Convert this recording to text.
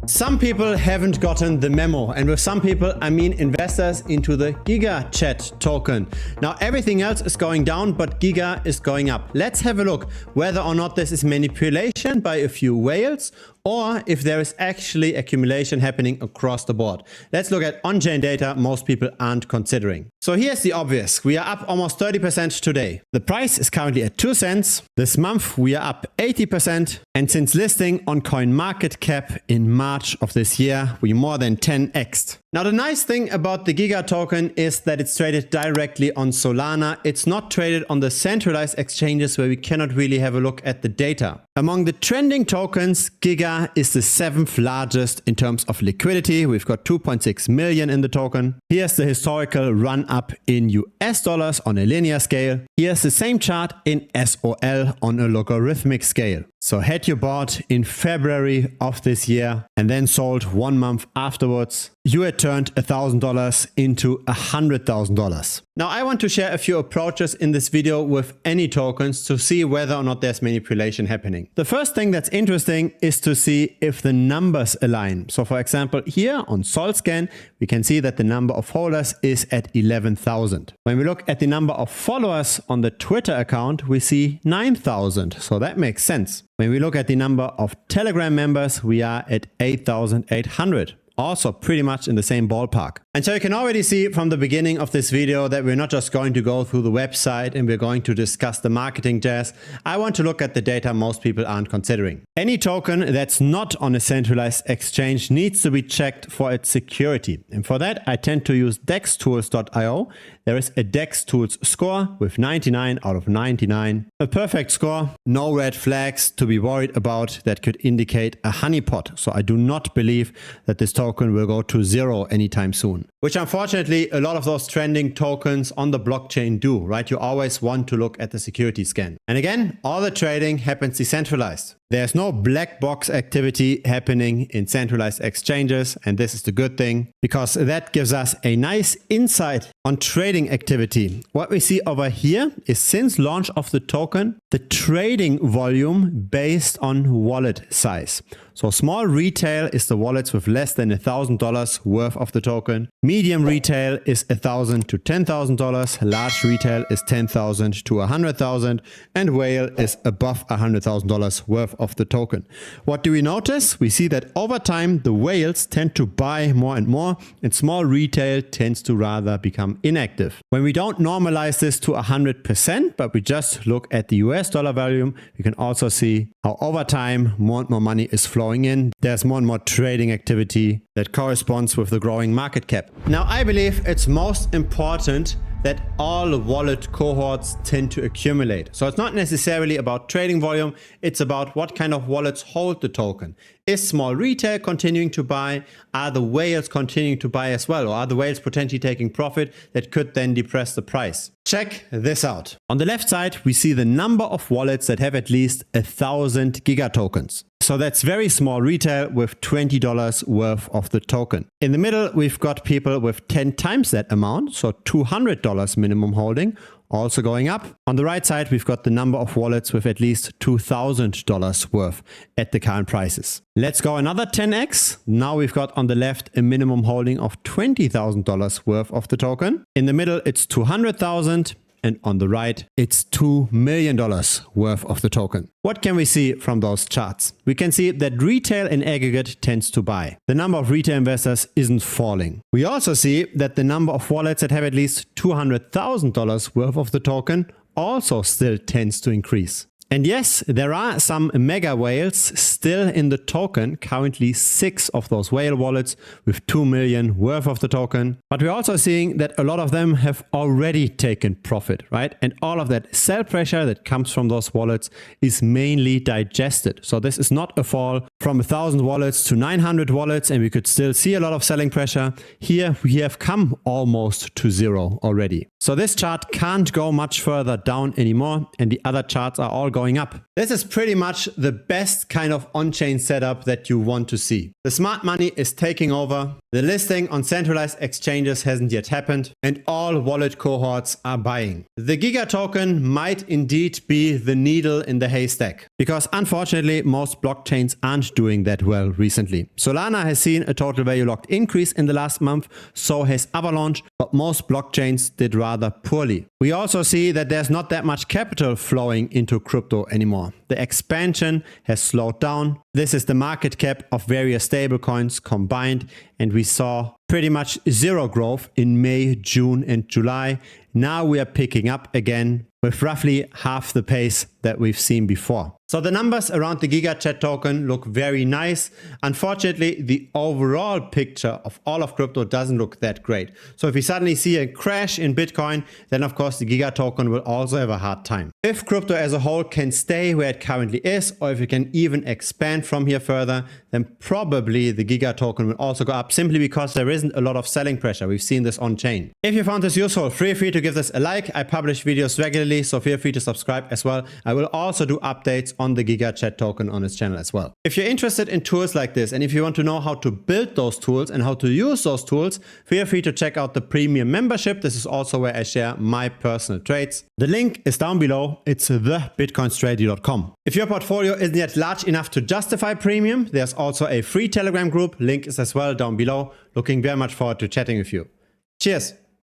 Some people haven't gotten the memo, and with some people I mean investors into the Gigachad token. Now everything else is going down, but Giga is going up. Let's have a look whether or not this is manipulation by a few whales or if there is actually accumulation happening across the board. Let's look at on-chain data most people aren't considering. So here's the obvious. We are up almost 30% today. The price is currently at 2 cents. This month we are up 80%. And since listing on CoinMarketCap in March of this year, we more than 10x'd. Now the nice thing about the Giga token is that it's traded directly on Solana. It's not traded on the centralized exchanges where we cannot really have a look at the data. Among the trending tokens, Giga is the 7th largest in terms of liquidity. We've got 2.6 million in the token. Here's the historical run up in US dollars on a linear scale. Here's the same chart in SOL on a logarithmic scale. So had you bought in February of this year and then sold 1 month afterwards, you had turned $1,000 into $100,000. Now I want to share a few approaches in this video with any tokens to see whether or not there's manipulation happening. The first thing that's interesting is to see if the numbers align. So for example, here on SolScan, we can see that the number of holders is at 11,000. When we look at the number of followers on the Twitter account, we see 9,000. So that makes sense. When we look at the number of Telegram members, we are at 8,800. Also pretty much in the same ballpark. And so you can already see from the beginning of this video that we're not just going to go through the website and we're going to discuss the marketing jazz. I want to look at the data most people aren't considering. Any token that's not on a centralized exchange needs to be checked for its security. And for that, I tend to use dextools.io. There is a DexTools score with 99 out of 99. A perfect score, no red flags to be worried about that could indicate a honeypot. So I do not believe that this token will go to 0 anytime soon. Which unfortunately a lot of those trending tokens on the blockchain do, right? You always want to look at the security scan. And again, all the trading happens decentralized. There's no black box activity happening in centralized exchanges, and this is the good thing because that gives us a nice insight on trading activity. What we see over here is since launch of the token, the trading volume based on wallet size. So small retail is the wallets with less than $1,000 worth of the token. Medium retail is $1,000 to $10,000. Large retail is $10,000 to $100,000. And whale is above $100,000 worth of the token. What do we notice? We see that over time, the whales tend to buy more and more, and small retail tends to rather become inactive. When we don't normalize this to 100%, but we just look at the US dollar volume, we can also see how over time, more and more money is flowing in. There's more and more trading activity that corresponds with the growing market cap. Now, I believe it's most important that all wallet cohorts tend to accumulate. So it's not necessarily about trading volume, it's about what kind of wallets hold the token. Is small retail continuing to buy? Are the whales continuing to buy as well? Or are the whales potentially taking profit that could then depress the price? Check this out. On the left side, we see the number of wallets that have at least 1,000 Giga tokens. So that's very small retail with $20 worth of the token. In the middle, we've got people with 10 times that amount, so $200 minimum holding, also going up. On the right side, we've got the number of wallets with at least $2,000 worth at the current prices. Let's go another 10x. Now we've got on the left a minimum holding of $20,000 worth of the token. In the middle, it's 200,000. And on the right, it's $2 million worth of the token. What can we see from those charts? We can see that retail in aggregate tends to buy. The number of retail investors isn't falling. We also see that the number of wallets that have at least $200,000 worth of the token also still tends to increase. And yes, there are some mega whales still in the token, currently 6 of those whale wallets with 2 million worth of the token. But we're also seeing that a lot of them have already taken profit, right? And all of that sell pressure that comes from those wallets is mainly digested. So this is not a fall from 1,000 wallets to 900 wallets, and we could still see a lot of selling pressure. Here we have come almost to 0 already. So this chart can't go much further down anymore, and the other charts are all going going up. This is pretty much the best kind of on-chain setup that you want to see. The smart money is taking over, the listing on centralized exchanges hasn't yet happened, and all wallet cohorts are buying. The Giga token might indeed be the needle in the haystack, because unfortunately most blockchains aren't doing that well recently. Solana has seen a total value locked increase in the last month, so has Avalanche, but most blockchains did rather poorly. We also see that there's not that much capital flowing into crypto anymore. The expansion has slowed down. This is the market cap of various stablecoins combined, and we saw pretty much zero growth in May, June, and July. Now we are picking up again with roughly half the pace that we've seen before. So the numbers around the Gigachad token look very nice. Unfortunately, the overall picture of all of crypto doesn't look that great. So if we suddenly see a crash in Bitcoin, then of course the Giga token will also have a hard time. If crypto as a whole can stay where it currently is, or if it can even expand from here further, then probably the Giga token will also go up, simply because there isn't a lot of selling pressure. We've seen this on chain. If you found this useful, feel free to give this a like. I publish videos regularly, so feel free to subscribe as well. I will also do updates on the Gigachad token on this channel as well. If you're interested in tools like this, and if you want to know how to build those tools and how to use those tools, feel free to check out the premium membership. This is also where I share my personal trades. The link is down below. It's thebitcoinstrategy.com. If your portfolio isn't yet large enough to justify premium, there's also a free Telegram group. Link is as well down below. Looking very much forward to chatting with you. Cheers.